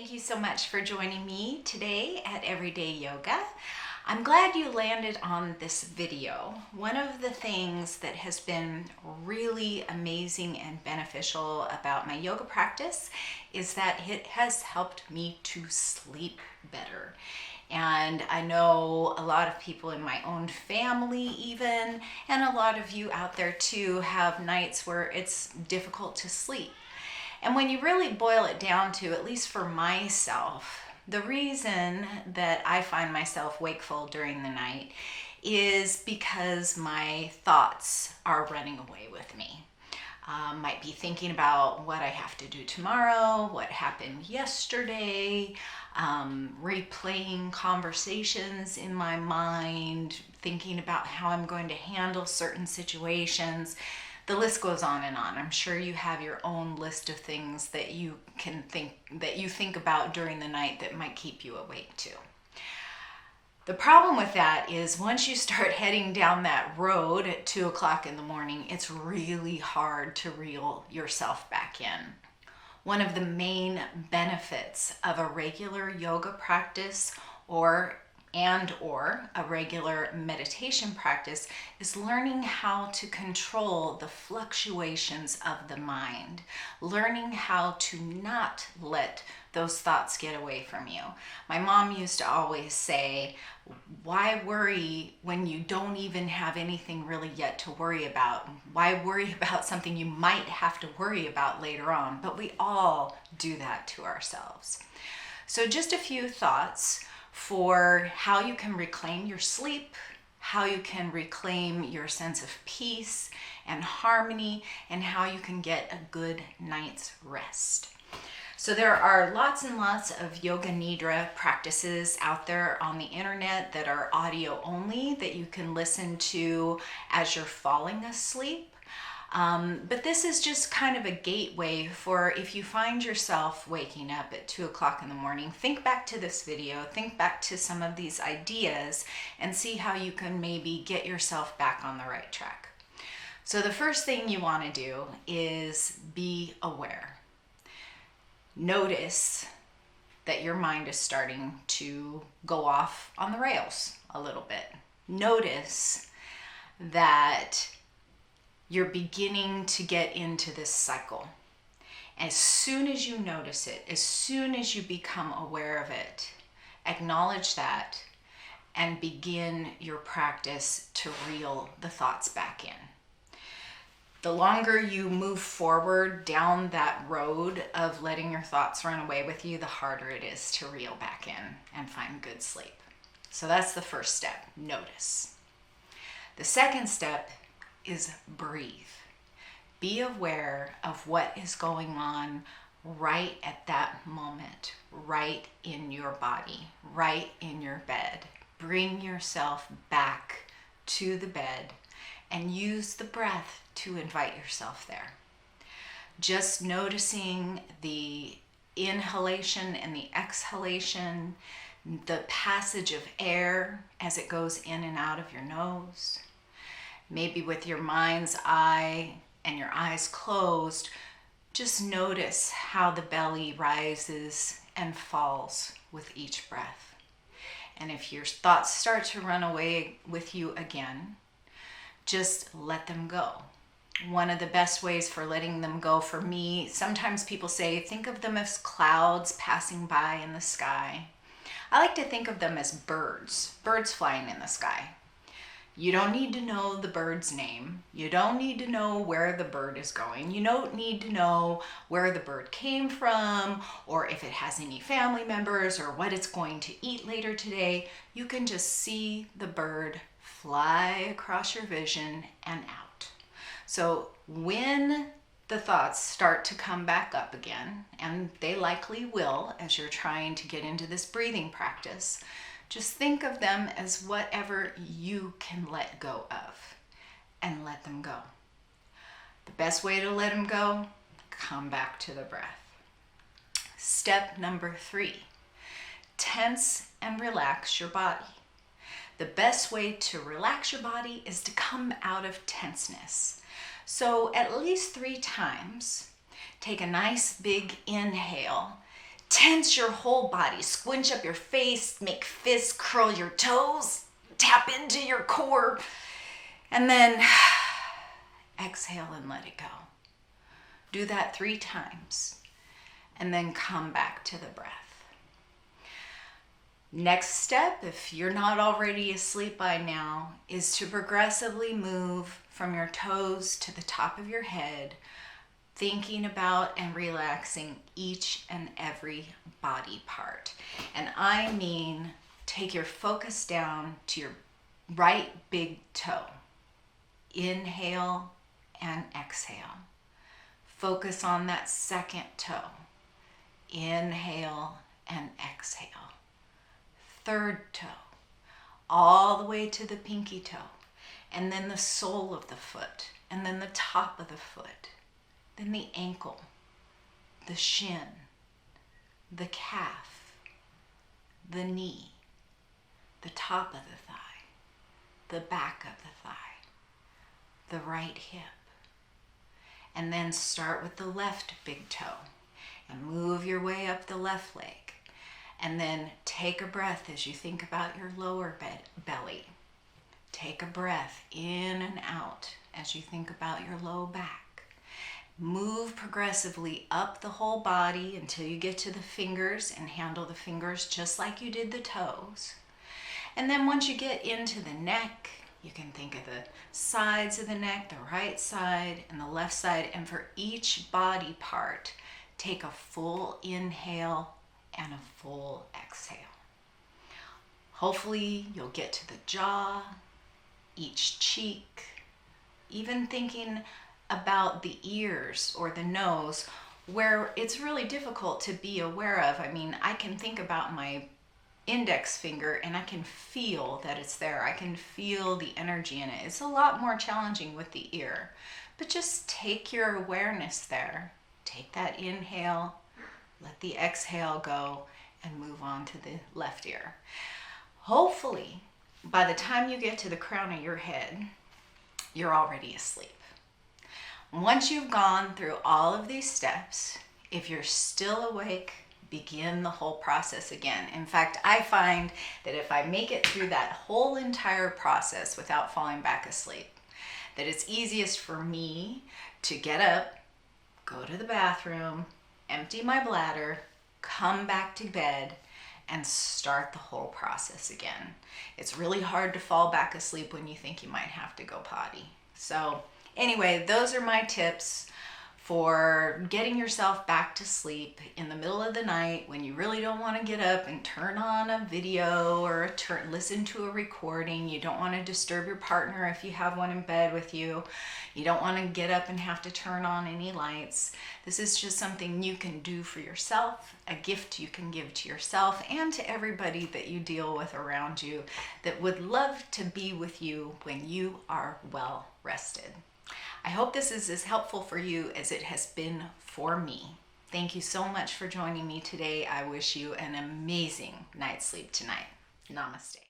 Thank you so much for joining me today at Everyday Yoga. I'm glad you landed on this video. One of the things that has been really amazing and beneficial about my yoga practice is that it has helped me to sleep better. And I know a lot of people in my own family even, and a lot of you out there too, have nights where it's difficult to sleep. And when you really boil it down to, at least for myself, the reason that I find myself wakeful during the night is because my thoughts are running away with me. Might be thinking about what I have to do tomorrow, what happened yesterday, replaying conversations in my mind, thinking about how I'm going to handle certain situations. The list goes on and on. I'm sure you have your own list of things that you think about during the night that might keep you awake too. The problem with that is once you start heading down that road at 2 o'clock in the morning, it's really hard to reel yourself back in. One of the main benefits of a regular yoga practice or a regular meditation practice is learning how to control the fluctuations of the mind, learning how to not let those thoughts get away from you. My mom used to always say, why worry when you don't even have anything really yet to worry about? Why worry about something you might have to worry about later on? But we all do that to ourselves. So just a few thoughts for how you can reclaim your sleep, how you can reclaim your sense of peace and harmony, and how you can get a good night's rest. So there are lots and lots of yoga nidra practices out there on the internet that are audio only that you can listen to as you're falling asleep. But this is just kind of a gateway for if you find yourself waking up at 2 o'clock in the morning, think back to this video, think back to some of these ideas and see how you can maybe get yourself back on the right track. So the first thing you want to do is be aware. Notice that your mind is starting to go off on the rails a little bit. Notice that you're beginning to get into this cycle. As soon as you notice it, as soon as you become aware of it, acknowledge that and begin your practice to reel the thoughts back in. The longer you move forward down that road of letting your thoughts run away with you, the harder it is to reel back in and find good sleep. So that's the first step, notice. The second step is breathe. Be aware of what is going on right at that moment, right in your body, right in your bed. Bring yourself back to the bed and use the breath to invite yourself there. Just noticing the inhalation and the exhalation, the passage of air as it goes in and out of your nose. Maybe with your mind's eye and your eyes closed, just notice how the belly rises and falls with each breath. And if your thoughts start to run away with you again, just let them go. One of the best ways for letting them go for me, sometimes people say, think of them as clouds passing by in the sky. I like to think of them as birds flying in the sky. You don't need to know the bird's name. You don't need to know where the bird is going. You don't need to know where the bird came from or if it has any family members or what it's going to eat later today. You can just see the bird fly across your vision and out. So when the thoughts start to come back up again, and they likely will as you're trying to get into this breathing practice, just think of them as whatever you can let go of and let them go. The best way to let them go, come back to the breath. Step number 3, tense and relax your body. The best way to relax your body is to come out of tenseness. So at least 3 times, take a nice big inhale tense your whole body. Squinch up your face, make fists, curl your toes, tap into your core, and then exhale and let it go. Do that 3 times, and then come back to the breath. Next step, if you're not already asleep by now, is to progressively move from your toes to the top of your head, thinking about and relaxing each and every body part. And I mean, take your focus down to your right big toe. Inhale and exhale. Focus on that second toe. Inhale and exhale. Third toe, all the way to the pinky toe, and then the sole of the foot, and then the top of the foot, then the ankle, the shin, the calf, the knee, the top of the thigh, the back of the thigh, the right hip. And then start with the left big toe and move your way up the left leg. And then take a breath as you think about your lower belly. Take a breath in and out as you think about your low back. Move progressively up the whole body until you get to the fingers and handle the fingers just like you did the toes. And then once you get into the neck, you can think of the sides of the neck, the right side and the left side. And for each body part, take a full inhale and a full exhale. Hopefully you'll get to the jaw, each cheek, even thinking about the ears or the nose, where it's really difficult to be aware of. I mean, I can think about my index finger and I can feel that it's there. I can feel the energy in it. It's a lot more challenging with the ear, but just take your awareness there. Take that inhale, let the exhale go, and move on to the left ear. Hopefully, by the time you get to the crown of your head, you're already asleep. Once you've gone through all of these steps, if you're still awake, begin the whole process again. In fact, I find that if I make it through that whole entire process without falling back asleep, that it's easiest for me to get up, go to the bathroom, empty my bladder, come back to bed, and start the whole process again. It's really hard to fall back asleep when you think you might have to go potty. So anyway, those are my tips for getting yourself back to sleep in the middle of the night when you really don't want to get up and turn on a video or listen to a recording. You don't want to disturb your partner if you have one in bed with you. You don't want to get up and have to turn on any lights. This is just something you can do for yourself, a gift you can give to yourself and to everybody that you deal with around you that would love to be with you when you are well rested. I hope this is as helpful for you as it has been for me. Thank you so much for joining me today. I wish you an amazing night's sleep tonight. Namaste.